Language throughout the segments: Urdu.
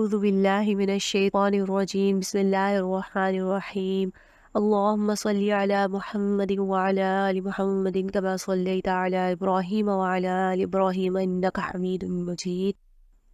أعوذ بالله من الشيطان الرجيم بسم الله الرحمن الرحيم اللهم صل على محمد وعلى آل محمد كما صليت على إبراهيم وعلى آل إبراهيم إنك حميد مجيد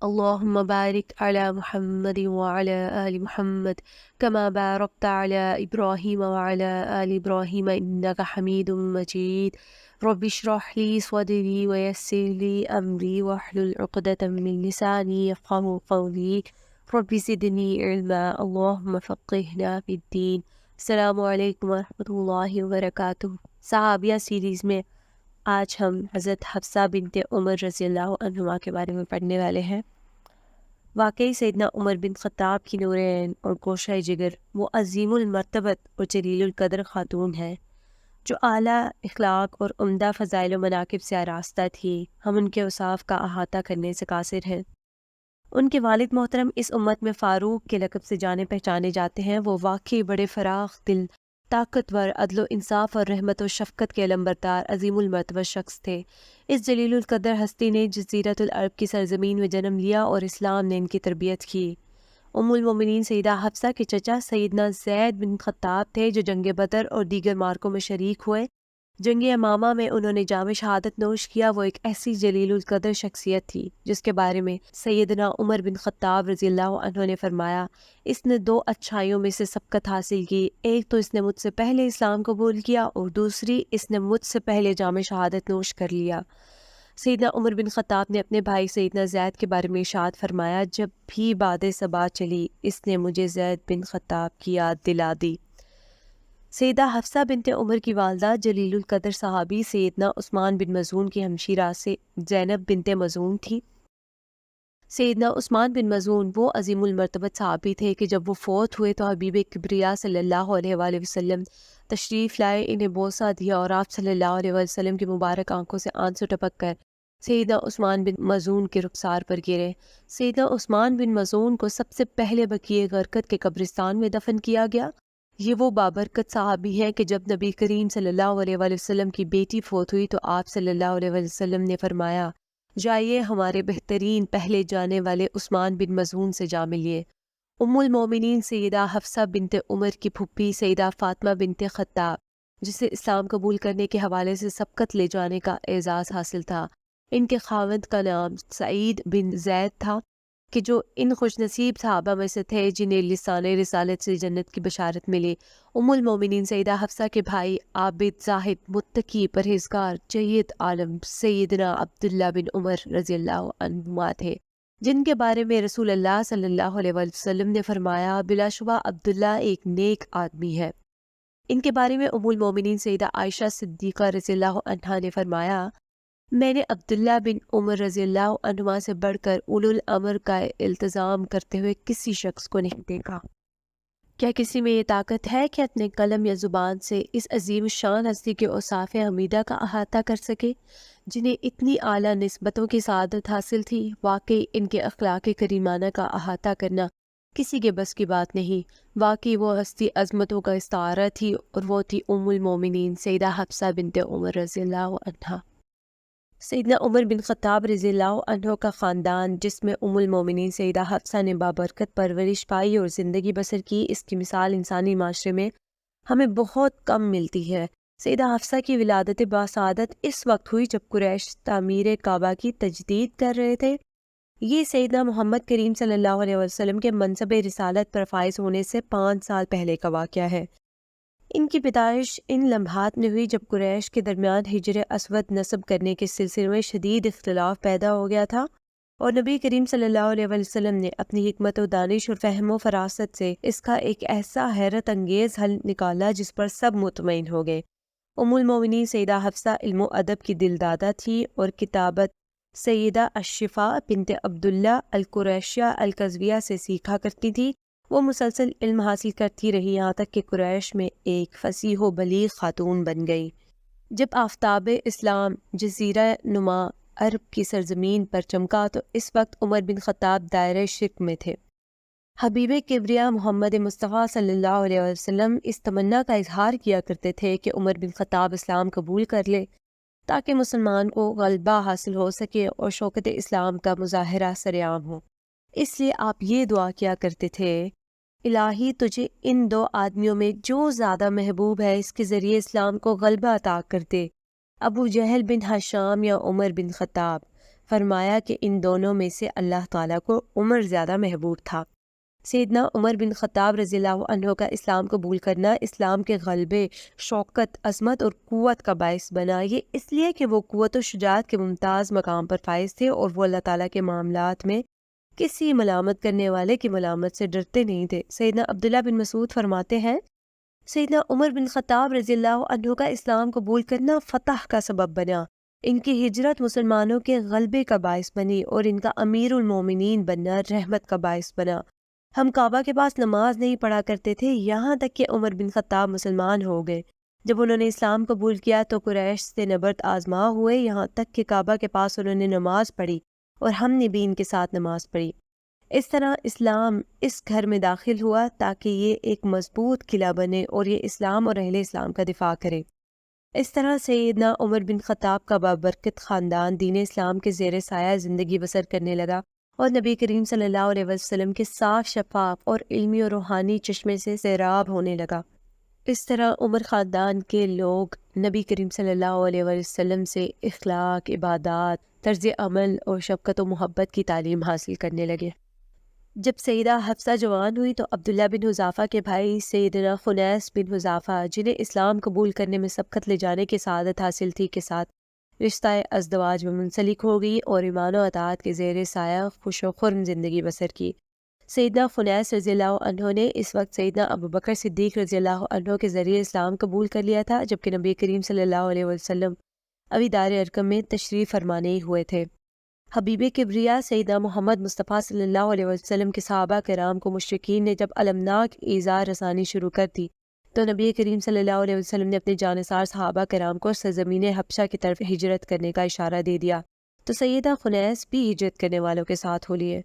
اللهم بارك على محمد وعلى آل محمد كما باركت على إبراهيم وعلى آل إبراهيم إنك حميد مجيد رب اشرح لي صدري ويسر لي أمري واحلل عقدة من لساني يفقهوا قولي رب زدني علما اللهم فقهنا في الدين السلام علیکم ورحمۃ اللہ وبرکاتہ۔ صحابیہ سیریز میں آج ہم حضرت حفصہ بنت عمر رضی اللہ عنہما کے بارے میں پڑھنے والے ہیں۔ واقعی سیدنا عمر بن خطاب کی نور عین اور گوشہ جگر وہ عظیم المرتبت اور جلیل القدر خاتون ہے جو اعلیٰ اخلاق اور عمدہ فضائل و مناقب سے آراستہ تھی۔ ہم ان کے اوصاف کا احاطہ کرنے سے قاصر ہیں۔ ان کے والد محترم اس امت میں فاروق کے لقب سے جانے پہچانے جاتے ہیں۔ وہ واقعی بڑے فراخ دل، طاقتور، عدل و انصاف اور رحمت و شفقت کے علمبردار عظیم المرتبہ شخص تھے۔ اس جلیل القدر ہستی نے جزیرۃ العرب کی سرزمین میں جنم لیا اور اسلام نے ان کی تربیت کی۔ ام المومنین سیدہ حفصہ کے چچا سیدنا زید بن خطاب تھے جو جنگ بدر اور دیگر مارکوں میں شریک ہوئے۔ جنگ یمامہ میں انہوں نے جام شہادت نوش کیا۔ وہ ایک ایسی جلیل القدر شخصیت تھی جس کے بارے میں سیدنا عمر بن خطاب رضی اللہ عنہ نے فرمایا، اس نے دو اچھائیوں میں سے سبقت حاصل کی، ایک تو اس نے مجھ سے پہلے اسلام قبول کیا اور دوسری اس نے مجھ سے پہلے جام شہادت نوش کر لیا۔ سیدنا عمر بن خطاب نے اپنے بھائی سیدنا زید کے بارے میں ارشاد فرمایا، جب بھی باد صبا چلی اس نے مجھے زید بن خطاب کی یاد دلا دی۔ سیدہ حفصہ بنت عمر کی والدہ جلیل القدر صحابی سیدنا عثمان بن مظعون کی ہمشیرہ سے زینب بنت مظعون تھی۔ سیدنا عثمان بن مظعون وہ عظیم المرتبت صحابی تھے کہ جب وہ فوت ہوئے تو حبیب کبریا صلی اللہ علیہ وآلہ وسلم تشریف لائے، انہیں بوسہ دیا اور آپ صلی اللہ علیہ وآلہ وسلم کی مبارک آنکھوں سے آنسو ٹپک کر سیدنا عثمان بن مظعون کے رخسار پر گرے۔ سیدنا عثمان بن مظعون کو سب سے پہلے بقیع غرقد کے قبرستان میں دفن کیا گیا۔ یہ وہ بابرکت صحابی ہے کہ جب نبی کریم صلی اللہ علیہ وآلہ وسلم کی بیٹی فوت ہوئی تو آپ صلی اللہ علیہ وآلہ وسلم نے فرمایا، جائیے ہمارے بہترین پہلے جانے والے عثمان بن مظعون سے جا ملیے۔ ام المومنین سیدہ حفصہ بنت عمر کی پھپھی سیدہ فاطمہ بنت خطاب، جسے اسلام قبول کرنے کے حوالے سے سبقت لے جانے کا اعزاز حاصل تھا، ان کے خاوند کا نام سعید بن زید تھا کہ جو ان خوش نصیب صحابہ میں سے تھے جنہیں لسان رسالت سے جنت کی بشارت ملی۔ ام المومنین سیدہ حفصہ کے بھائی عابد، زاہد، متقی، پرہیزگار، جید عالم سیدنا عبداللہ بن عمر رضی اللہ عنہما تھے، جن کے بارے میں رسول اللہ صلی اللہ علیہ وآلہ وسلم نے فرمایا، بلا شبہ عبداللہ ایک نیک آدمی ہے۔ ان کے بارے میں ام المومنین سیدہ عائشہ صدیقہ رضی اللہ عنہا نے فرمایا، میں نے عبداللہ بن عمر رضی اللہ عنہما سے بڑھ کر اولو الامر کا التزام کرتے ہوئے کسی شخص کو نہیں دیکھا۔ کیا کسی میں یہ طاقت ہے کہ اپنے قلم یا زبان سے اس عظیم شان ہستی کے اوصاف حمیدہ کا احاطہ کر سکے جنہیں اتنی اعلیٰ نسبتوں کی سعادت حاصل تھی؟ واقعی ان کے اخلاق کریمانہ کا احاطہ کرنا کسی کے بس کی بات نہیں۔ واقعی وہ ہستی عظمتوں کا استعارہ تھی اور وہ تھی ام المومنین سیدہ حفصہ بنت عمر رضی اللہ عنہا۔ سیدنا عمر بن خطاب رضی اللہ عنہ کا خاندان جس میں ام المومنین سیدہ حفصہ نے بابرکت پرورش پائی اور زندگی بسر کی، اس کی مثال انسانی معاشرے میں ہمیں بہت کم ملتی ہے۔ سیدہ حفصہ کی ولادت باسعادت اس وقت ہوئی جب قریش تعمیر کعبہ کی تجدید کر رہے تھے۔ یہ سیدنا محمد کریم صلی اللہ علیہ وسلم کے منصب رسالت پر فائز ہونے سے 5 سال پہلے کا واقعہ ہے۔ ان کی پیدائش ان لمحات میں ہوئی جب قریش کے درمیان حجر اسود نصب کرنے کے سلسلے میں شدید اختلاف پیدا ہو گیا تھا اور نبی کریم صلی اللہ علیہ وسلم نے اپنی حکمت و دانش اور فہم و فراست سے اس کا ایک ایسا حیرت انگیز حل نکالا جس پر سب مطمئن ہو گئے۔ ام المومنین سیدہ حفصہ علم و ادب کی دلدادہ تھی اور کتابت سیدہ الشفاء بنت عبداللہ القریشیہ القزویہ سے سیکھا کرتی تھی۔ وہ مسلسل علم حاصل کرتی رہی یہاں تک کہ قریش میں ایک فصیح و بلیغ خاتون بن گئی۔ جب آفتاب اسلام جزیرہ نما عرب کی سرزمین پر چمکا تو اس وقت عمر بن خطاب دائرہ شرک میں تھے۔ حبیب کبریا محمد مصطفیٰ صلی اللہ علیہ وسلم اس تمنا کا اظہار کیا کرتے تھے کہ عمر بن خطاب اسلام قبول کر لے تاکہ مسلمان کو غلبہ حاصل ہو سکے اور شوکت اسلام کا مظاہرہ سرعام ہو۔ اس لیے آپ یہ دعا کیا کرتے تھے، الہی تجھے ان دو آدمیوں میں جو زیادہ محبوب ہے اس کے ذریعے اسلام کو غلبہ عطا کر دے، ابو جہل بن ہشام یا عمر بن خطاب۔ فرمایا کہ ان دونوں میں سے اللہ تعالیٰ کو عمر زیادہ محبوب تھا۔ سیدنا عمر بن خطاب رضی اللہ عنہ کا اسلام قبول کرنا اسلام کے غلبے، شوکت، عظمت اور قوت کا باعث بنا۔ یہ اس لیے کہ وہ قوت و شجاعت کے ممتاز مقام پر فائز تھے اور وہ اللہ تعالیٰ کے معاملات میں کسی ملامت کرنے والے کی ملامت سے ڈرتے نہیں تھے۔ سیدنا عبداللہ بن مسعود فرماتے ہیں، سیدنا عمر بن خطاب رضی اللہ عنہ کا اسلام قبول کرنا فتح کا سبب بنا، ان کی ہجرت مسلمانوں کے غلبے کا باعث بنی اور ان کا امیر المومنین بننا رحمت کا باعث بنا۔ ہم کعبہ کے پاس نماز نہیں پڑھا کرتے تھے یہاں تک کہ عمر بن خطاب مسلمان ہو گئے۔ جب انہوں نے اسلام قبول کیا تو قریش سے نبرد آزما ہوئے، یہاں تک کہ کعبہ کے پاس انہوں نے نماز پڑھی اور ہم نے بھی ان کے ساتھ نماز پڑھی۔ اس طرح اسلام اس گھر میں داخل ہوا تاکہ یہ ایک مضبوط قلعہ بنے اور یہ اسلام اور اہل اسلام کا دفاع کرے۔ اس طرح سیدنا عمر بن خطاب کا بابرکت خاندان دین اسلام کے زیر سایہ زندگی بسر کرنے لگا اور نبی کریم صلی اللہ علیہ وسلم کے صاف شفاف اور علمی اور روحانی چشمے سے سیراب ہونے لگا۔ اس طرح عمر خاندان کے لوگ نبی کریم صلی اللہ علیہ وسلم سے اخلاق، عبادات، طرز عمل اور شفقت و محبت کی تعلیم حاصل کرنے لگے۔ جب سیدہ حفصہ جوان ہوئی تو عبداللہ بن حذافہ کے بھائی سیدنا خنیس بن حذافہ، جنہیں اسلام قبول کرنے میں سبقت لے جانے کی سعادت حاصل تھی، کے ساتھ رشتہ ازدواج میں منسلک ہو گئی اور ایمان و اطاعت کے زیر سایہ خوش و خرم زندگی بسر کی۔ سیدنا خنیس رضی اللہ عنہ نے اس وقت سیدنا ابوبکر صدیق رضی اللہ عنہ کے ذریعے اسلام قبول کر لیا تھا، جبکہ نبی کریم صلی اللہ علیہ وسلم ابھی دار ارقم میں تشریف فرمانے ہی ہوئے تھے۔ حبیب کبریا سیدنا محمد مصطفیٰ صلی اللہ علیہ وسلم کے صحابہ کرام کو مشرکین نے جب المناک ایذا رسانی شروع کر دی تو نبی کریم صلی اللہ علیہ وسلم نے اپنے جانثار صحابہ کرام کو سرزمین حبشہ کی طرف ہجرت کرنے کا اشارہ دے دیا تو سیدہ خنیس بھی ہجرت کرنے والوں کے ساتھ ہو لیے۔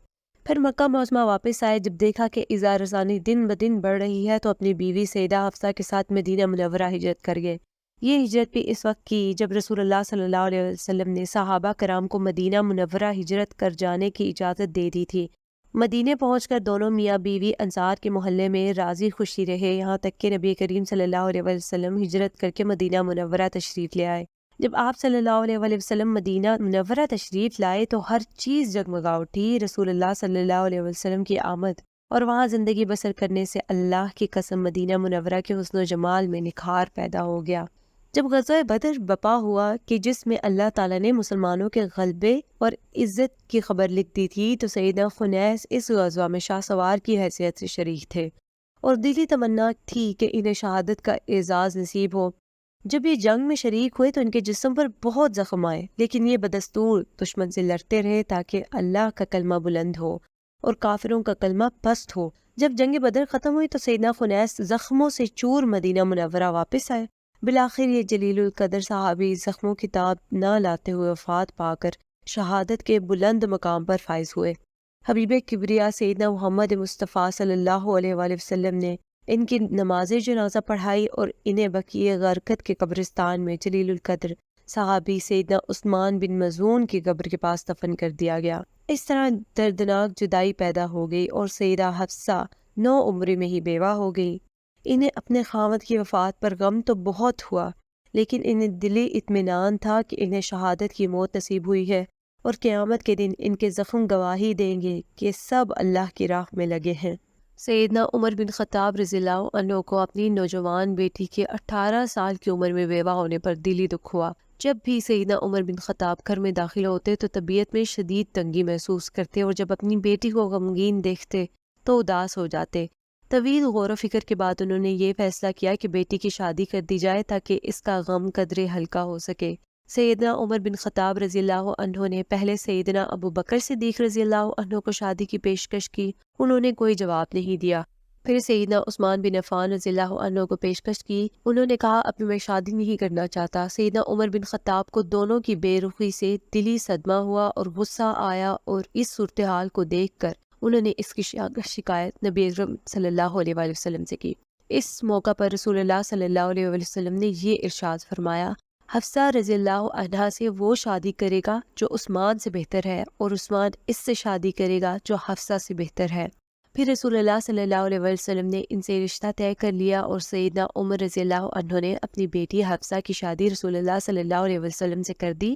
پھر مکہ معظمہ واپس آئے، جب دیکھا کہ ایذا رسانی دن بدن بڑھ رہی ہے تو اپنی بیوی سیدہ حفصہ کے ساتھ مدینہ منورہ ہجرت کر گئے۔ یہ ہجرت بھی اس وقت کی جب رسول اللہ صلی اللہ علیہ وسلم نے صحابہ کرام کو مدینہ منورہ ہجرت کر جانے کی اجازت دے دی تھی۔ مدینے پہنچ کر دونوں میاں بیوی انصار کے محلے میں راضی خوشی رہے، یہاں تک کہ نبی کریم صلی اللہ علیہ وسلم ہجرت کر کے مدینہ منورہ تشریف لے آئے۔ جب آپ صلی اللہ علیہ وسلم مدینہ منورہ تشریف لائے تو ہر چیز جگمگا اٹھی۔ رسول اللہ صلی اللہ علیہ وسلم کی آمد اور وہاں زندگی بسر کرنے سے اللہ کی قسم مدینہ منورہ کے حسن و جمال میں نکھار پیدا ہو گیا۔ جب غزوہ بدر برپا ہوا کہ جس میں اللہ تعالیٰ نے مسلمانوں کے غلبے اور عزت کی خبر لکھ دی تھی تو سیدنا خنیس اس غزوہ میں شاہ سوار کی حیثیت سے شریک تھے اور دلی تمنا تھی کہ انہیں شہادت کا اعزاز نصیب ہو۔ جب یہ جنگ میں شریک ہوئے تو ان کے جسم پر بہت زخم آئے، لیکن یہ بدستور دشمن سے لڑتے رہے تاکہ اللہ کا کلمہ بلند ہو اور کافروں کا کلمہ پست ہو۔ جب جنگ بدر ختم ہوئی تو سیدنا خنیس زخموں سے چور مدینہ منورہ واپس آئے۔ بالآخر یہ جلیل القدر صحابی زخموں کی تاب نہ لاتے ہوئے وفات پا کر شہادت کے بلند مقام پر فائز ہوئے۔ حبیب کبریا سیدنا محمد مصطفیٰ صلی اللہ علیہ وآلہ وسلم نے ان کی نماز جنازہ پڑھائی اور انہیں بقیع غرقد کے قبرستان میں جلیل القدر صحابی سیدنا عثمان بن مظعون کی قبر کے پاس دفن کر دیا گیا۔ اس طرح دردناک جدائی پیدا ہو گئی اور سیدہ حفصہ 9 عمری میں ہی بیوہ ہو گئی۔ انہیں اپنے خاوند کی وفات پر غم تو بہت ہوا، لیکن انہیں دلی اطمینان تھا کہ انہیں شہادت کی موت نصیب ہوئی ہے اور قیامت کے دن ان کے زخم گواہی دیں گے کہ سب اللہ کی راہ میں لگے ہیں۔ سیدنا عمر بن خطاب رضی اللہ عنہ کو اپنی نوجوان بیٹی کے 18 سال کی عمر میں بیوہ ہونے پر دلی دکھ ہوا۔ جب بھی سیدنا عمر بن خطاب گھر میں داخل ہوتے تو طبیعت میں شدید تنگی محسوس کرتے اور جب اپنی بیٹی کو غمگین دیکھتے تو اداس ہو جاتے۔ طویل غور و فکر کے بعد انہوں نے یہ فیصلہ کیا کہ بیٹی کی شادی کر دی جائے تاکہ اس کا غم قدرے ہلکا ہو سکے۔ سیدنا عمر بن خطاب رضی اللہ عنہ نے پہلے سیدنا ابوبکر صدیق رضی اللہ عنہ کو شادی کی پیشکش کی، انہوں نے کوئی جواب نہیں دیا۔ پھر سیدنا عثمان بن عفان رضی اللہ عنہ کو پیشکش کی، انہوں نے کہا ابھی میں شادی نہیں کرنا چاہتا۔ سیدنا عمر بن خطاب کو دونوں کی بے رخی سے دلی صدمہ ہوا اور غصہ آیا اور اس صورتحال کو دیکھ کر انہوں نے اس کی شکایت نبی اکرم صلی اللہ علیہ وآلہ وسلم سے کی۔ اس موقع پر رسول اللہ صلی اللہ علیہ وآلہ وسلم نے یہ ارشاد فرمایا، حفصہ رضی اللہ عنہا سے وہ شادی کرے گا جو عثمان سے بہتر ہے، اور عثمان اس سے شادی کرے گا جو حفصہ سے بہتر ہے۔ پھر رسول اللہ صلی اللہ علیہ وسلم نے ان سے رشتہ طے کر لیا، اور سیدنا عمر رضی اللہ عنہ نے اپنی بیٹی حفصہ کی شادی رسول اللہ صلی اللہ علیہ وسلم سے کر دی،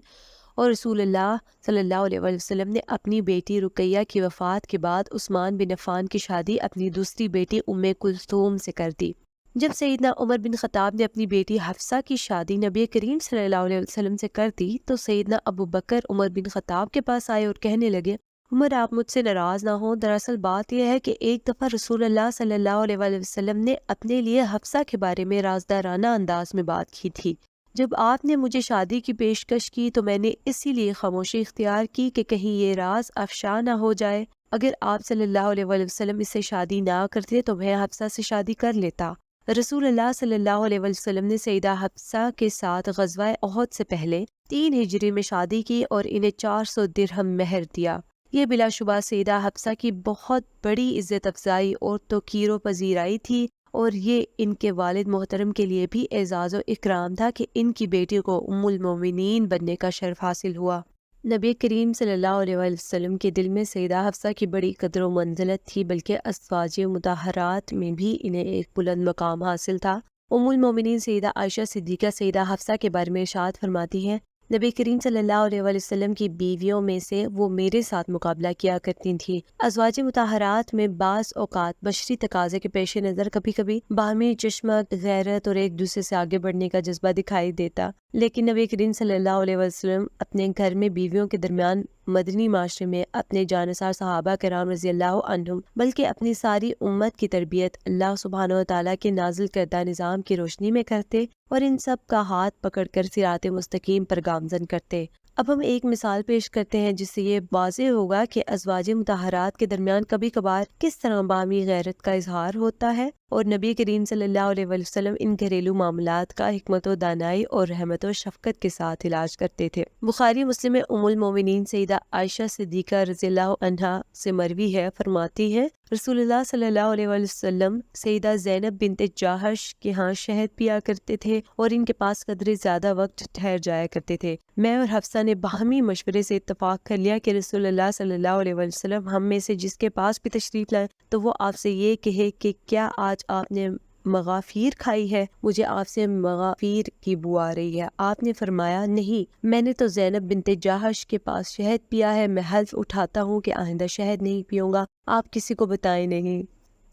اور رسول اللہ صلی اللہ علیہ وسلم نے اپنی بیٹی رقیہ کی وفات کے بعد عثمان بن عفان کی شادی اپنی دوسری بیٹی ام کلثوم سے کر دی۔ جب سیدنا عمر بن خطاب نے اپنی بیٹی حفصہ کی شادی نبی کریم صلی اللہ علیہ وسلم سے کر دی تو سیدنا ابو بکر عمر بن خطاب کے پاس آئے اور کہنے لگے، عمر آپ مجھ سے ناراض نہ ہوں، دراصل بات یہ ہے کہ ایک دفعہ رسول اللہ صلی اللہ علیہ وسلم نے اپنے لیے حفصہ کے بارے میں رازدارانہ انداز میں بات کی تھی۔ جب آپ نے مجھے شادی کی پیشکش کی تو میں نے اسی لیے خاموشی اختیار کی کہ کہیں یہ راز افشا نہ ہو جائے۔ اگر آپ صلی اللہ علیہ وسلم اس سے شادی نہ کرتے تو میں حفصہ سے شادی کر لیتا۔ رسول اللہ صلی اللہ علیہ وسلم نے سیدہ حفصہ کے ساتھ غزوہ احد سے پہلے 3 ہجری میں شادی کی اور انہیں 400 درہم مہر دیا۔ یہ بلا شبہ سیدہ حفصہ کی بہت بڑی عزت افزائی اور توقیر و پذیرائی تھی، اور یہ ان کے والد محترم کے لیے بھی اعزاز و اکرام تھا کہ ان کی بیٹی کو ام المومنین بننے کا شرف حاصل ہوا۔ نبی کریم صلی اللہ علیہ وسلم کے دل میں سیدہ حفصہ کی بڑی قدر و منزلت تھی، بلکہ ازواج مطہرات میں بھی انہیں ایک بلند مقام حاصل تھا۔ ام المومنین سیدہ عائشہ صدیقہ سیدہ حفصہ کے بارے میں ارشاد فرماتی ہیں، نبی کریم صلی اللہ علیہ وسلم کی بیویوں میں سے وہ میرے ساتھ مقابلہ کیا کرتی تھیں۔ ازواج مطہرات میں بعض اوقات بشری تقاضے کے پیش نظر کبھی کبھی باہمی چشمت، غیرت اور ایک دوسرے سے آگے بڑھنے کا جذبہ دکھائی دیتا، لیکن نبی کریم صلی اللہ علیہ وسلم اپنے گھر میں بیویوں کے درمیان مدنی معاشرے میں اپنے جانثار صحابہ کرام رضی اللہ عنہم بلکہ اپنی ساری امت کی تربیت اللہ سبحانہ وتعالیٰ کے نازل کردہ نظام کی روشنی میں کرتے اور ان سب کا ہاتھ پکڑ کر صراط مستقیم پر گامزن کرتے۔ اب ہم ایک مثال پیش کرتے ہیں جس سے یہ واضح ہوگا کہ ازواج مطہرات کے درمیان کبھی کبھار کس طرح باہمی غیرت کا اظہار ہوتا ہے، اور نبی کریم صلی اللہ علیہ وسلم ان گھریلو معاملات کا حکمت و دانائی اور رحمت و شفقت کے ساتھ علاج کرتے تھے۔ بخاری مسلم میں ام المومنین سیدہ عائشہ صدیقہ رضی اللہ عنہا سے مروی ہے، فرماتی ہے، رسول اللہ صلی اللہ علیہ وسلم سیدہ زینب بنت جاحش کے ہاں شہد پیا کرتے تھے اور ان کے پاس قدرے زیادہ وقت ٹھہر جایا کرتے تھے۔ میں اور حفصہ نے باہمی مشورے سے اتفاق کر لیا کہ رسول اللہ صلی اللہ علیہ وسلم ہم میں سے جس کے پاس بھی تشریف لائے تو وہ آپ سے یہ کہے کہ کیا آج آپ نے مغافیر کھائی ہے؟ مجھے آپ سے مغافیر کی بو آ رہی ہے۔ آپ نے فرمایا، نہیں، میں نے تو زینب بنت جاحش کے پاس شہد پیا ہے، میں حلف اٹھاتا ہوں کہ آئندہ شہد نہیں پیوں گا، آپ کسی کو بتائیں نہیں۔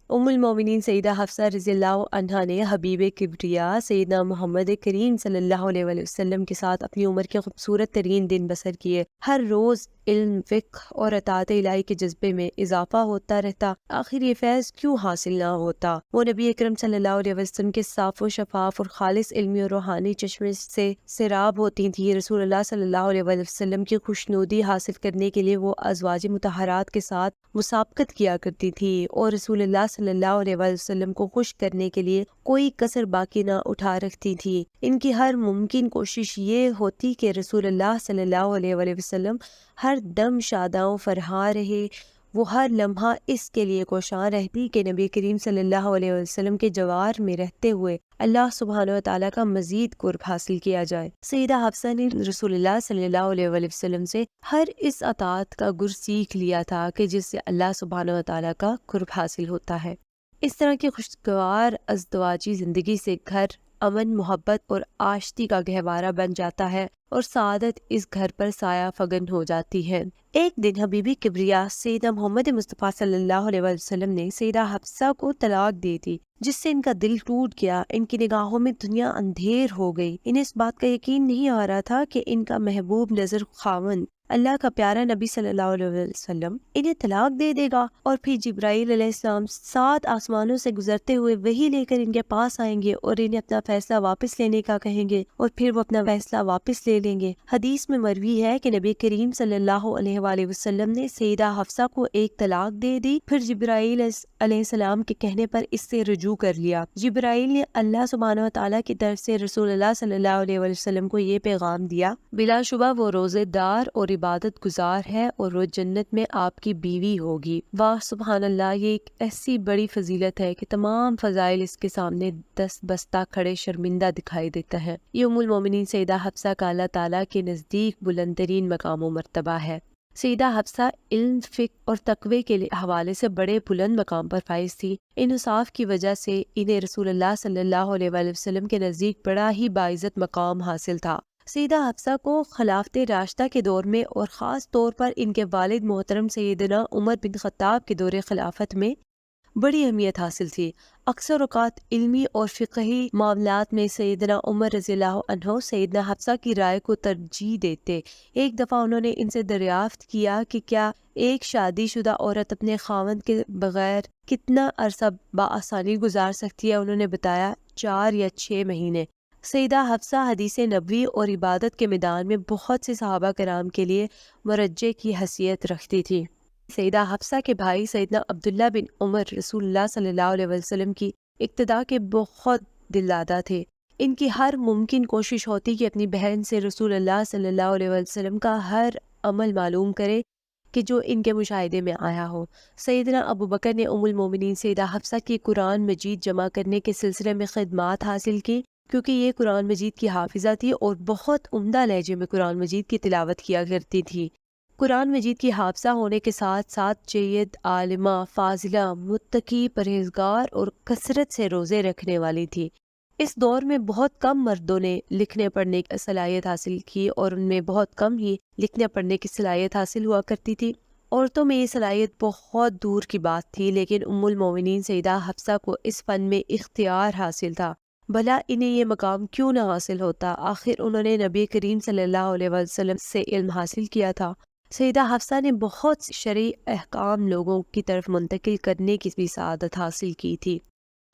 ام المومنین سیدہ حفصہ رضی اللہ عنہا نے حبیب کبریا سیدنا محمد کریم صلی اللہ علیہ وسلم کے ساتھ اپنی عمر کے خوبصورت ترین دن بسر کیے۔ ہر روز علم، فقہ اور اطاعت الہی کے جذبے میں اضافہ ہوتا رہتا، آخر یہ فیض کیوں حاصل نہ ہوتا؟ وہ نبی اکرم صلی اللہ علیہ وسلم کے صاف و شفاف اور خالص علمی اور روحانی چشمے سے سیراب ہوتی تھی۔ رسول اللہ صلی اللہ علیہ وسلم کی خوشنودی حاصل کرنے کے لیے وہ ازواج مطہرات کے ساتھ مسابقت کیا کرتی تھی، اور رسول اللہ صلی اللہ علیہ وسلم کو خوش کرنے کے لیے کوئی کسر باقی نہ اٹھا رکھتی تھی۔ ان کی ہر ممکن کوشش یہ ہوتی کہ رسول اللہ صلی اللہ علیہ وسلم ہر دم شاداں و فرحاں رہے۔ وہ ہر لمحہ اس کے لیے کوشاں رہتی کہ نبی کریم صلی اللہ علیہ وسلم کے جوار میں رہتے ہوئے اللہ سبحانہ وتعالیٰ کا مزید قرب حاصل کیا جائے۔ سیدہ حفصہ نے رسول اللہ صلی اللہ علیہ وسلم سے ہر اس اطاعت کا گر سیکھ لیا تھا کہ جس سے اللہ سبحانہ وتعالیٰ کا قرب حاصل ہوتا ہے۔ اس طرح کی خوشگوار ازدواجی زندگی سے گھر امن، محبت اور آشتی کا گہوارہ بن جاتا ہے اور سعادت اس گھر پر سایہ فگن ہو جاتی ہے۔ ایک دن حبیبی کبریا سیدہ محمد مصطفیٰ صلی اللہ علیہ وسلم نے سیدہ حفصہ کو طلاق دے دی، جس سے ان کا دل ٹوٹ گیا۔ ان کی نگاہوں میں دنیا اندھیر ہو گئی۔ انہیں اس بات کا یقین نہیں آ رہا تھا کہ ان کا محبوب نظر خاوند اللہ کا پیارا نبی صلی اللہ علیہ وسلم انہیں طلاق دے دے گا، اور پھر جبرائیل علیہ السلام 7 آسمانوں سے گزرتے ہوئے وہی لے کر ان کے پاس آئیں گے اور انہیں اپنا فیصلہ واپس لینے کا کہیں گے، اور پھر وہ اپنا فیصلہ واپس لے لیں گے۔ حدیث میں مروی ہے کہ نبی کریم صلی اللہ علیہ وآلہ وسلم نے سیدہ حفصہ کو ایک طلاق دے دی، پھر جبرائیل علیہ السلام کے کہنے پر اس سے رجوع کر لیا۔ جبرائیل نے اللہ سبحانہ وتعالیٰ کی طرف سے رسول اللہ صلی اللہ علیہ وسلم کو یہ پیغام دیا، بلا شبہ وہ روزے دار اور عبادت گزار ہے اور وہ جنت میں آپ کی بیوی ہوگی۔ واہ سبحان اللہ، یہ ایک ایسی بڑی فضیلت ہے کہ تمام فضائل اس کے سامنے دست بستہ کھڑے شرمندہ دکھائی دیتا ہے۔ یہ ام المومنین سیدہ حفصہ کا اللہ تعالیٰ کے نزدیک بلند ترین مقام و مرتبہ ہے۔ سیدہ حفصہ علم، فقہ اور تقوی کے حوالے سے بڑے بلند مقام پر فائز تھی۔ انصاف کی وجہ سے انہیں رسول اللہ صلی اللہ علیہ وآلہ وسلم کے نزدیک بڑا ہی باعزت مقام حاصل تھا۔ سیدہ حفصہ کو خلافت راشدہ کے دور میں اور خاص طور پر ان کے والد محترم سیدنا عمر بن خطاب کے دور خلافت میں بڑی اہمیت حاصل تھی۔ اکثر اوقات علمی اور فقہی معاملات میں سیدنا عمر رضی اللہ عنہ سیدنا حفصہ کی رائے کو ترجیح دیتے۔ ایک دفعہ انہوں نے ان سے دریافت کیا کہ کیا ایک شادی شدہ عورت اپنے خاوند کے بغیر کتنا عرصہ بآسانی گزار سکتی ہے؟ انہوں نے بتایا 4 یا 6 مہینے۔ سیدہ حفصہ حدیث نبوی اور عبادت کے میدان میں بہت سے صحابہ کرام کے لیے مرجع کی حیثیت رکھتی تھی۔ سیدہ حفصہ کے بھائی سیدنا عبداللہ بن عمر رسول اللہ صلی اللہ علیہ وسلم کی اقتداء کے بہت دل دادہ تھے۔ ان کی ہر ممکن کوشش ہوتی کہ اپنی بہن سے رسول اللہ صلی اللہ علیہ وسلم کا ہر عمل معلوم کرے کہ جو ان کے مشاہدے میں آیا ہو۔ سیدنا ابو بکر نے ام المومنین سیدہ حفصہ کی قرآن مجید جمع کرنے کے سلسلے میں خدمات حاصل کی، کیونکہ یہ قرآن مجید کی حافظہ تھی اور بہت عمدہ لہجے میں قرآن مجید کی تلاوت کیا کرتی تھی۔ قرآن مجید کی حافظہ ہونے کے ساتھ ساتھ جید عالمہ، فاضلہ، متقی، پرہیزگار اور کثرت سے روزے رکھنے والی تھی۔ اس دور میں بہت کم مردوں نے لکھنے پڑھنے کی صلاحیت حاصل کی اور ان میں بہت کم ہی لکھنے پڑھنے کی صلاحیت حاصل ہوا کرتی تھی۔ عورتوں میں یہ صلاحیت بہت دور کی بات تھی، لیکن ام المومنین سیدہ حفصہ کو اس فن میں اختیار حاصل تھا۔ بھلا انہیں یہ مقام کیوں نہ حاصل ہوتا؟ آخر انہوں نے نبی کریم صلی اللہ علیہ وسلم سے علم حاصل کیا تھا۔ سیدہ حفصہ نے بہت شرعی احکام لوگوں کی طرف منتقل کرنے کی بھی سعادت حاصل کی تھی۔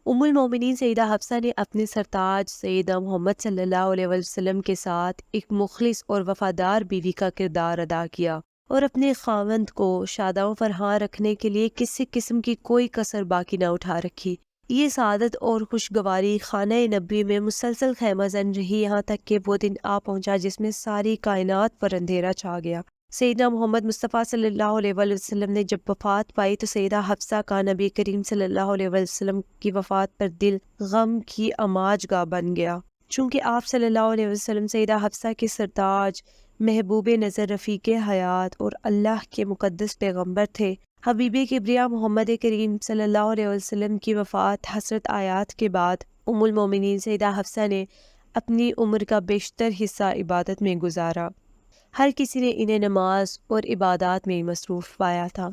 ام المومنین سیدہ حفصہ نے اپنے سرتاج سیدنا محمد صلی اللہ علیہ وسلم کے ساتھ ایک مخلص اور وفادار بیوی کا کردار ادا کیا اور اپنے خاوند کو شاداں فرحاں رکھنے کے لیے کسی قسم کی کوئی کسر باقی نہ اٹھا رکھی۔ یہ سعادت اور خوشگواری خانہ نبوی میں مسلسل خیمہ زن رہی، یہاں تک کہ وہ دن آ پہنچا جس میں ساری کائنات پر اندھیرا چھا گیا۔ سیدنا محمد مصطفیٰ صلی اللہ علیہ وآلہ وسلم نے جب وفات پائی تو سیدہ حفصہ کا نبی کریم صلی اللہ علیہ وسلم کی وفات پر دل غم کی اماج گاہ بن گیا۔ چونکہ آپ صلی اللہ علیہ وسلم سیدہ حفصہ کے سرتاج، محبوب نظر، رفیق حیات اور اللہ کے مقدس پیغمبر تھے۔ حبیب کبریا محمد کریم صلی اللہ علیہ وسلم کی وفات حسرت آیات کے بعد ام المومنین سیدہ حفصہ نے اپنی عمر کا بیشتر حصہ عبادت میں گزارا۔ ہر کسی نے انہیں نماز اور عبادات میں مصروف پایا تھا۔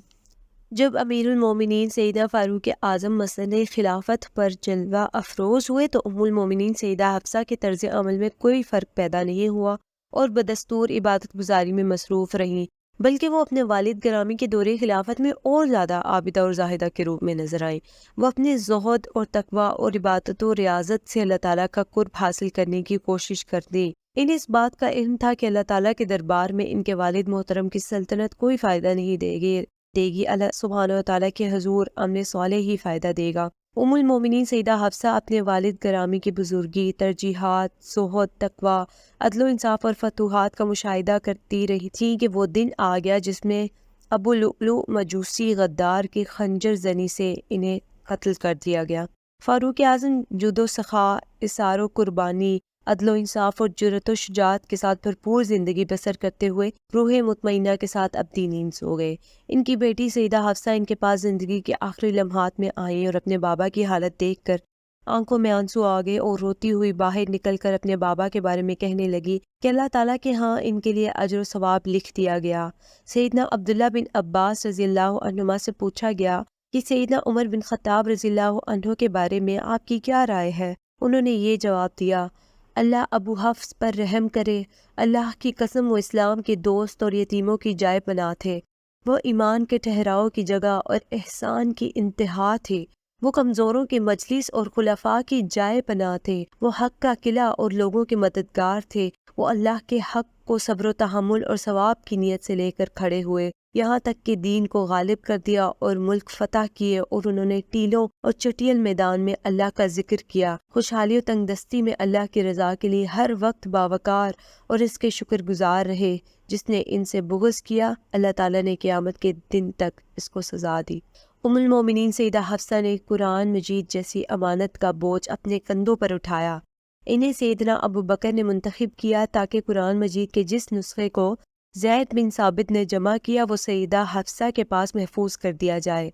جب امیر المومنین سیدہ فاروق اعظم مسئلہ خلافت پر جلوہ افروز ہوئے تو ام المومنین سیدہ حفصہ کے طرز عمل میں کوئی فرق پیدا نہیں ہوا اور بدستور عبادت گزاری میں مصروف رہیں، بلکہ وہ اپنے والد گرامی کے دور خلافت میں اور زیادہ عابدہ اور زاہدہ کے روپ میں نظر آئیں۔ وہ اپنے زہد اور تقویٰ اور عبادت و ریاضت سے اللہ تعالیٰ کا قرب حاصل کرنے کی کوشش کرتیں۔ انہیں اس بات کا علم تھا کہ اللہ تعالیٰ کے دربار میں ان کے والد محترم کی سلطنت کوئی فائدہ نہیں دے گی، اللہ سبحانہ و تعالیٰ کے حضور امر صالح ہی فائدہ دے گا۔ ام المومنین سیدہ حفصہ اپنے والد گرامی کی بزرگی، ترجیحات، زہد، تقویٰ، عدل و انصاف اور فتوحات کا مشاہدہ کرتی رہی تھیں کہ وہ دن آ گیا جس میں ابو لؤلؤ مجوسی غدار کی خنجر زنی سے انہیں قتل کر دیا گیا۔ فاروق اعظم جود و سخا، اثار و قربانی، عدل و انصاف اور جرأت و شجاعت کے ساتھ بھرپور زندگی بسر کرتے ہوئے روح مطمئنہ کے ساتھ ابدی نیند سو گئے۔ ان کی بیٹی سیدہ حفصہ ان کے پاس زندگی کے آخری لمحات میں آئیں اور اپنے بابا کی حالت دیکھ کر آنکھوں میں آنسو آ گئے اور روتی ہوئی باہر نکل کر اپنے بابا کے بارے میں کہنے لگی کہ اللہ تعالیٰ کے ہاں ان کے لیے اجر و ثواب لکھ دیا گیا۔ سیدنا عبداللہ بن عباس رضی اللہ عنہما سے پوچھا گیا کہ سیدنا عمر بن خطاب رضی اللہ عنہ کے بارے میں آپ کی کیا رائے ہے؟ انہوں نے یہ جواب دیا، اللہ ابو حفص پر رحم کرے، اللہ کی قسم وہ اسلام کے دوست اور یتیموں کی جائے پناہ تھے، وہ ایمان کے ٹھہراؤ کی جگہ اور احسان کی انتہا تھے، وہ کمزوروں کے مجلس اور خلفاء کی جائے پناہ تھے، وہ حق کا قلعہ اور لوگوں کے مددگار تھے، وہ اللہ کے حق کو صبر و تحمل اور ثواب کی نیت سے لے کر کھڑے ہوئے، یہاں تک کہ دین کو غالب کر دیا اور ملک فتح کیے، اور انہوں نے ٹیلوں اور چٹیل میدان میں اللہ کا ذکر کیا، خوشحالی و تنگ دستی میں اللہ کی رضا کے لیے ہر وقت باوقار اور اس کے شکر گزار رہے۔ جس نے ان سے بغض کیا اللہ تعالیٰ نے قیامت کے دن تک اس کو سزا دی۔ ام المومنین سیدہ حفصہ نے قرآن مجید جیسی امانت کا بوجھ اپنے کندھوں پر اٹھایا۔ انہیں سیدنا ابو بکر نے منتخب کیا تاکہ قرآن مجید کے جس نسخے کو زید بن ثابت نے جمع کیا وہ سیدہ حفصہ کے پاس محفوظ کر دیا جائے۔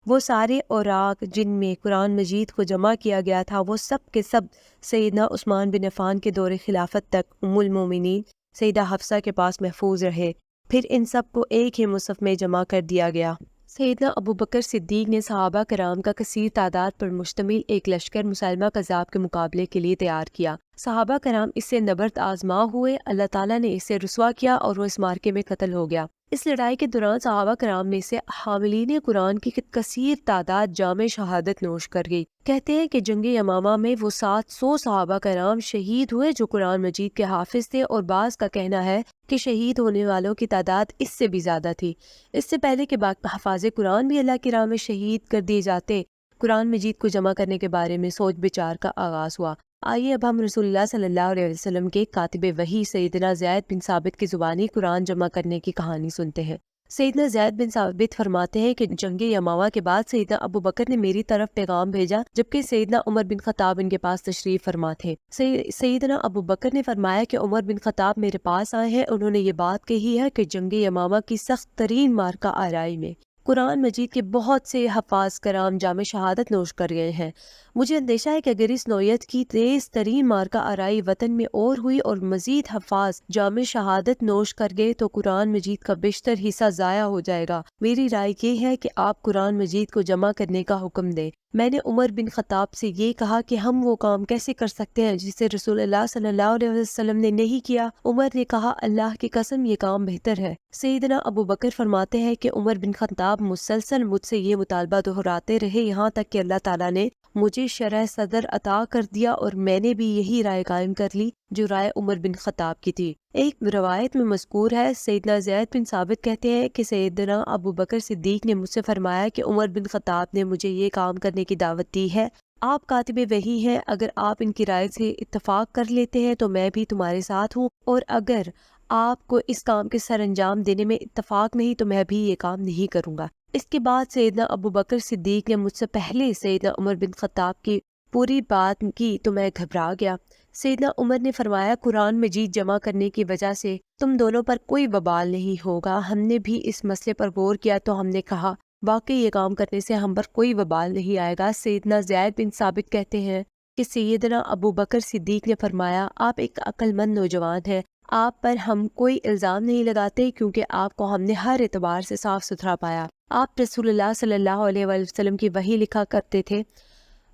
وہ سارے اوراق جن میں قرآن مجید کو جمع کیا گیا تھا وہ سب کے سب سیدنا عثمان بن عفان کے دور خلافت تک ام المومنین سیدہ حفصہ کے پاس محفوظ رہے۔ پھر ان سب کو ایک ہی مصحف میں جمع کر دیا گیا۔ سیدنا ابو بکر صدیق نے صحابہ کرام کا کثیر تعداد پر مشتمل ایک لشکر مسلمہ کذاب کے مقابلے کے لیے تیار کیا۔ صحابہ کرام اس سے نبرد آزما ہوئے، اللہ تعالیٰ نے اسے رسوا کیا اور وہ اس مارکے میں قتل ہو گیا۔ اس لڑائی کے دوران صحابہ کرام میں سے حاملین قرآن کی کثیر تعداد جامع شہادت نوش کر گئی۔ کہتے ہیں کہ جنگ یمامہ میں وہ 700 صحابہ کرام شہید ہوئے جو قرآن مجید کے حافظ تھے، اور بعض کا کہنا ہے کہ شہید ہونے والوں کی تعداد اس سے بھی زیادہ تھی۔ اس سے پہلے کہ حفاظ قرآن بھی اللہ کی راہ میں شہید کر دیے جاتے، قرآن مجید کو جمع کرنے کے بارے میں سوچ بچار کا آغاز ہوا۔ آئیے اب ہم رسول اللہ صلی اللہ علیہ وسلم کے کاتب وحی سیدنا زید بن ثابت کی زبانی قرآن جمع کرنے کی کہانی سنتے ہیں۔ سیدنا زید بن ثابت فرماتے ہیں کہ جنگ یمامہ کے بعد سیدنا ابو بکر نے میری طرف پیغام بھیجا، جبکہ سیدنا عمر بن خطاب ان کے پاس تشریف فرما تھے۔ سیدنا ابو بکر نے فرمایا کہ عمر بن خطاب میرے پاس آئے ہیں، انہوں نے یہ بات کہی ہے کہ جنگ یمامہ کی سخت ترین مارکہ آرائی میں قرآن مجید کے بہت سے حفاظ کرام جامع شہادت نوش کر گئے ہیں۔ مجھے اندیشہ ہے کہ اگر اس نوعیت کی تیز ترین مارکہ آرائی وطن میں اور ہوئی اور مزید حفاظ جامع شہادت نوش کر گئے تو قرآن مجید کا بیشتر حصہ ضائع ہو جائے گا۔ میری رائے یہ ہے کہ آپ قرآن مجید کو جمع کرنے کا حکم دیں۔ میں نے عمر بن خطاب سے یہ کہا کہ ہم وہ کام کیسے کر سکتے ہیں جسے رسول اللہ صلی اللہ علیہ وسلم نے نہیں کیا؟ عمر نے کہا اللہ کی قسم یہ کام بہتر ہے۔ سیدنا ابو بکر فرماتے ہیں کہ عمر بن خطاب مسلسل مجھ سے یہ مطالبہ دہراتے رہے یہاں تک کہ اللہ تعالیٰ نے مجھے شرح صدر عطا کر دیا اور میں نے بھی یہی رائے قائم کر لی جو رائے عمر بن خطاب کی تھی۔ ایک روایت میں مذکور ہے سیدنا زید بن ثابت کہتے ہیں کہ سیدنا ابو بکر صدیق نے مجھ سے فرمایا کہ عمر بن خطاب نے مجھے یہ کام کرنے کی دعوت دی ہے، آپ کاتب وحی ہیں، اگر آپ ان کی رائے سے اتفاق کر لیتے ہیں تو میں بھی تمہارے ساتھ ہوں، اور اگر آپ کو اس کام کے سر انجام دینے میں اتفاق نہیں تو میں بھی یہ کام نہیں کروں گا۔ اس کے بعد سیدنا ابو بکر صدیق نے مجھ سے پہلے سیدنا عمر بن خطاب کی پوری بات کی تو میں گھبرا گیا۔ سیدنا عمر نے فرمایا قرآن مجید جمع کرنے کی وجہ سے تم دونوں پر کوئی وبال نہیں ہوگا۔ ہم نے بھی اس مسئلے پر غور کیا تو ہم نے کہا واقعی یہ کام کرنے سے ہم پر کوئی وبال نہیں آئے گا۔ سیدنا زید بن ثابت کہتے ہیں کہ سیدنا ابو بکر صدیق نے فرمایا آپ ایک عقل مند نوجوان ہیں، آپ پر ہم کوئی الزام نہیں لگاتے کیونکہ آپ کو ہم نے ہر اعتبار سے صاف ستھرا پایا۔ آپ رسول اللہ صلی اللہ علیہ وسلم کی وحی لکھا کرتے تھے،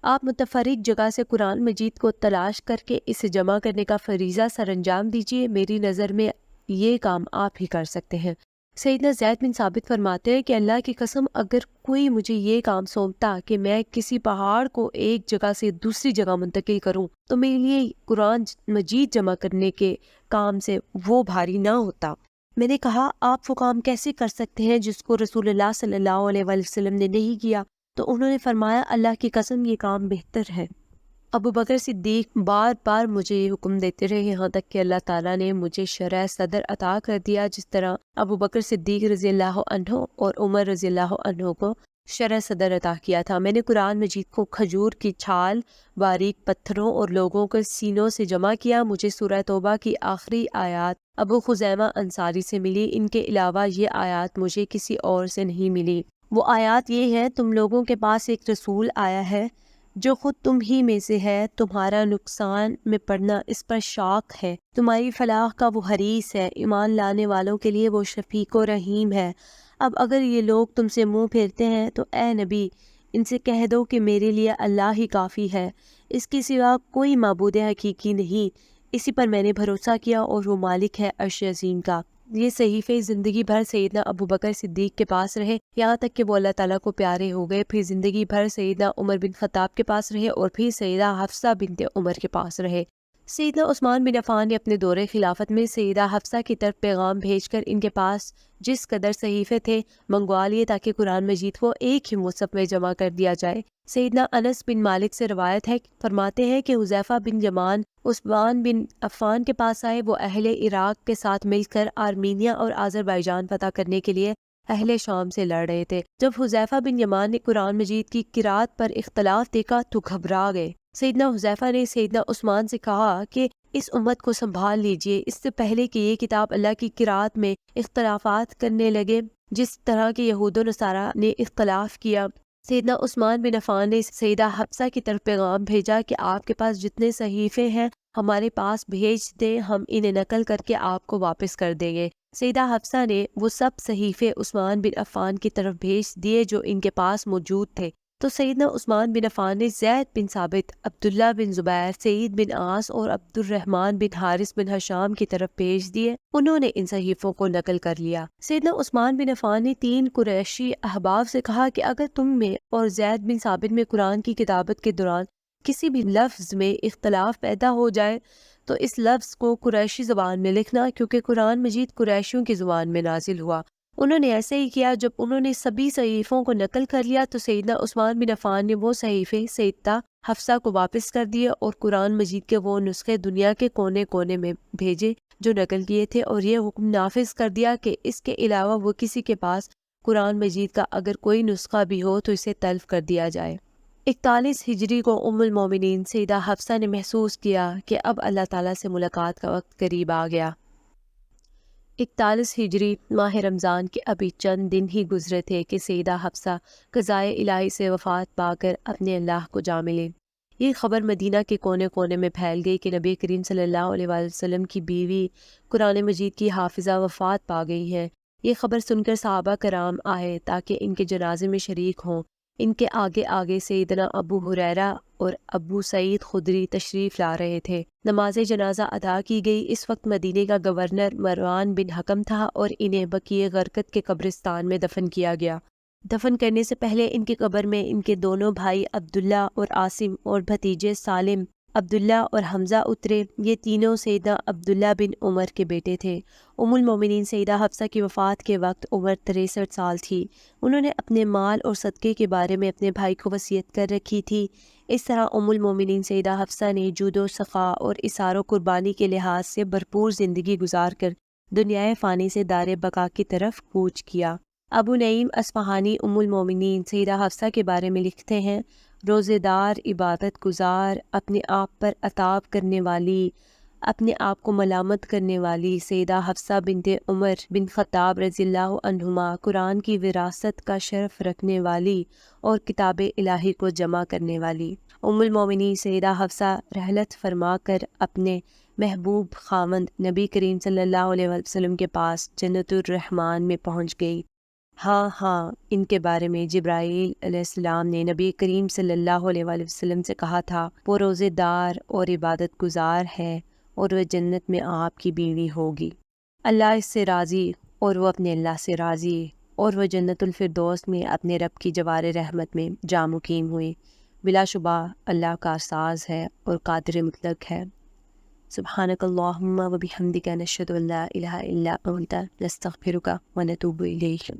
آپ متفرق جگہ سے قرآن مجید کو تلاش کر کے اسے جمع کرنے کا فریضہ سر انجام دیجیے، میری نظر میں یہ کام آپ ہی کر سکتے ہیں۔ سیدنا زید بن ثابت فرماتے ہیں کہ اللہ کی قسم اگر کوئی مجھے یہ کام سونپتا کہ میں کسی پہاڑ کو ایک جگہ سے دوسری جگہ منتقل کروں تو میرے لیے قرآن مجید جمع کرنے کے کام سے وہ بھاری نہ ہوتا۔ میں نے کہا آپ وہ کام کیسے کر سکتے ہیں جس کو رسول اللہ صلی اللہ علیہ وسلم نے نہیں کیا؟ تو انہوں نے فرمایا اللہ کی قسم یہ کام بہتر ہے۔ ابو بکر صدیق بار بار مجھے یہ حکم دیتے رہے یہاں تک کہ اللہ تعالیٰ نے مجھے شرح صدر عطا کر دیا، جس طرح ابو بکر صدیق رضی اللہ عنہ اور عمر رضی اللہ عنہ کو شرح صدر عطا کیا تھا۔ میں نے قرآن مجید کو کھجور کی چھال، باریک پتھروں اور لوگوں کے سینوں سے جمع کیا۔ مجھے سورہ توبہ کی آخری آیات ابو خزیمہ انصاری سے ملی، ان کے علاوہ یہ آیات مجھے کسی اور سے نہیں ملی۔ وہ آیات یہ ہیں تم لوگوں کے پاس ایک رسول آیا ہے جو خود تم ہی میں سے ہے، تمہارا نقصان میں پڑنا اس پر شاق ہے، تمہاری فلاح کا وہ حریص ہے، ایمان لانے والوں کے لیے وہ شفیق و رحیم ہے۔ اب اگر یہ لوگ تم سے منہ پھیرتے ہیں تو اے نبی ان سے کہہ دو کہ میرے لیے اللہ ہی کافی ہے، اس کے سوا کوئی معبود حقیقی نہیں، اسی پر میں نے بھروسہ کیا اور وہ مالک ہے عرش عظیم کا۔ یہ صحیفے زندگی بھر سیدنا ابو بکر صدیق کے پاس رہے یہاں تک کہ وہ اللہ تعالیٰ کو پیارے ہو گئے، پھر زندگی بھر سیدنا عمر بن خطاب کے پاس رہے اور پھر سیدہ حفصہ بنت عمر کے پاس رہے۔ سیدنا عثمان بن عفان نے اپنے دور خلافت میں سیدہ حفصہ کی طرف پیغام بھیج کر ان کے پاس جس قدر صحیفے تھے منگوا لیے تاکہ قرآن مجید کو ایک ہی مصحف میں جمع کر دیا جائے۔ سیدنا انس بن مالک سے روایت ہے، فرماتے ہیں کہ حذیفہ بن یمان عثمان بن عفان کے پاس آئے۔ وہ اہل عراق کے ساتھ مل کر آرمینیا اور آذربائیجان فتح کرنے کے لیے اہل شام سے لڑ رہے تھے۔ جب حذیفہ بن یمان نے قرآن مجید کی قرأت پر اختلاف دیکھا تو گھبرا گئے۔ سیدنا حذیفہ نے سیدنا عثمان سے کہا کہ اس امت کو سنبھال لیجئے، اس سے پہلے کہ یہ کتاب اللہ کی قرأت میں اختلافات کرنے لگے جس طرح کے یہود و نصارہ نے اختلاف کیا۔ سیدنا عثمان بن عفان نے سیدہ حفصہ کی طرف پیغام بھیجا کہ آپ کے پاس جتنے صحیفے ہیں ہمارے پاس بھیج دیں، ہم انہیں نقل کر کے آپ کو واپس کر دیں گے۔ سیدہ حفصہ نے وہ سب صحیفے عثمان بن عفان کی طرف بھیج دیے جو ان کے پاس موجود تھے۔ تو سیدنا عثمان بن عفان نے زید بن ثابت، عبداللہ بن زبیر، سعید بن عاص اور عبد الرحمن بن حارث بن ہشام کی طرف بھیج دیے۔ انہوں نے ان صحیفوں کو نقل کر لیا۔ سیدنا عثمان بن عفان نے 3 قریشی احباب سے کہا کہ اگر تم میں اور زید بن ثابت میں قرآن کی کتابت کے دوران کسی بھی لفظ میں اختلاف پیدا ہو جائے تو اس لفظ کو قریشی زبان میں لکھنا، کیونکہ قرآن مجید قریشیوں کی زبان میں نازل ہوا۔ انہوں نے ایسے ہی کیا۔ جب انہوں نے سبھی صحیفوں کو نقل کر لیا تو سیدنا عثمان بن عفان نے وہ صحیفے سیدہ حفصہ کو واپس کر دیے اور قرآن مجید کے وہ نسخے دنیا کے کونے کونے میں بھیجے جو نقل کیے تھے، اور یہ حکم نافذ کر دیا کہ اس کے علاوہ وہ کسی کے پاس قرآن مجید کا اگر کوئی نسخہ بھی ہو تو اسے تلف کر دیا جائے۔ 41 ہجری کو ام المومنین سیدہ حفصہ نے محسوس کیا کہ اب اللہ تعالیٰ سے ملاقات کا وقت قریب آ گیا۔ 41 ہجری ماہ رمضان کے ابھی چند دن ہی گزرے تھے کہ سیدہ حفصہ قضائے الہی سے وفات پا کر اپنے اللہ کو جا ملے۔ یہ خبر مدینہ کے کونے کونے میں پھیل گئی کہ نبی کریم صلی اللہ علیہ وآلہ وسلم کی بیوی قرآن مجید کی حافظہ وفات پا گئی ہیں۔ یہ خبر سن کر صحابہ کرام آئے تاکہ ان کے جنازے میں شریک ہوں۔ ان کے آگے آگے سیدنا ابو ہریرہ اور ابو سعید خدری تشریف لا رہے تھے۔ نماز جنازہ ادا کی گئی۔ اس وقت مدینے کا گورنر مروان بن حکم تھا اور انہیں بقیع غرقد کے قبرستان میں دفن کیا گیا۔ دفن کرنے سے پہلے ان کی قبر میں ان کے دونوں بھائی عبداللہ اور عاصم اور بھتیجے سالم، عبداللہ اور حمزہ اترے۔ یہ تینوں سیدنا عبداللہ بن عمر کے بیٹے تھے۔ ام المومنین سیدہ حفصہ کی وفات کے وقت عمر 63 سال تھی۔ انہوں نے اپنے مال اور صدقے کے بارے میں اپنے بھائی کو وصیت کر رکھی تھی۔ اس طرح ام المومنین سیدہ حفصہ نے جود و سخا اور اثار و قربانی کے لحاظ سے بھرپور زندگی گزار کر دنیائے فانی سے دار بقا کی طرف کوچ کیا۔ ابو نعیم اصفہانی ام المومنین سیدہ حفصہ کے بارے میں لکھتے ہیں: روزے دار، عبادت گزار، اپنے آپ پر عتاب کرنے والی، اپنے آپ کو ملامت کرنے والی سیدہ حفصہ بنت عمر بن خطاب رضی اللہ عنہما، قرآن کی وراثت کا شرف رکھنے والی اور کتاب الہی کو جمع کرنے والی۔ ام المومنین سیدہ حفصہ رحلت فرما کر اپنے محبوب خاوند نبی کریم صلی اللہ علیہ وسلم کے پاس جنت الرحمن میں پہنچ گئی۔ ہاں، ان کے بارے میں جبرائیل علیہ السلام نے نبی کریم صلی اللہ علیہ وآلہ وسلم سے کہا تھا، وہ روزے دار اور عبادت گزار ہے اور وہ جنت میں آپ کی بیوی ہوگی۔ اللہ اس سے راضی اور وہ اپنے اللہ سے راضی، اور وہ جنت الفردوس میں اپنے رب کی جوار رحمت میں جا مقیم ہوئی۔ بلا شبہ اللہ کا ساز ہے اور قادر مطلق ہے۔ سبحانک اللہم و بحمدک، نشہد ان لا الہ الا انت، نستغفرک و نتوب الیک۔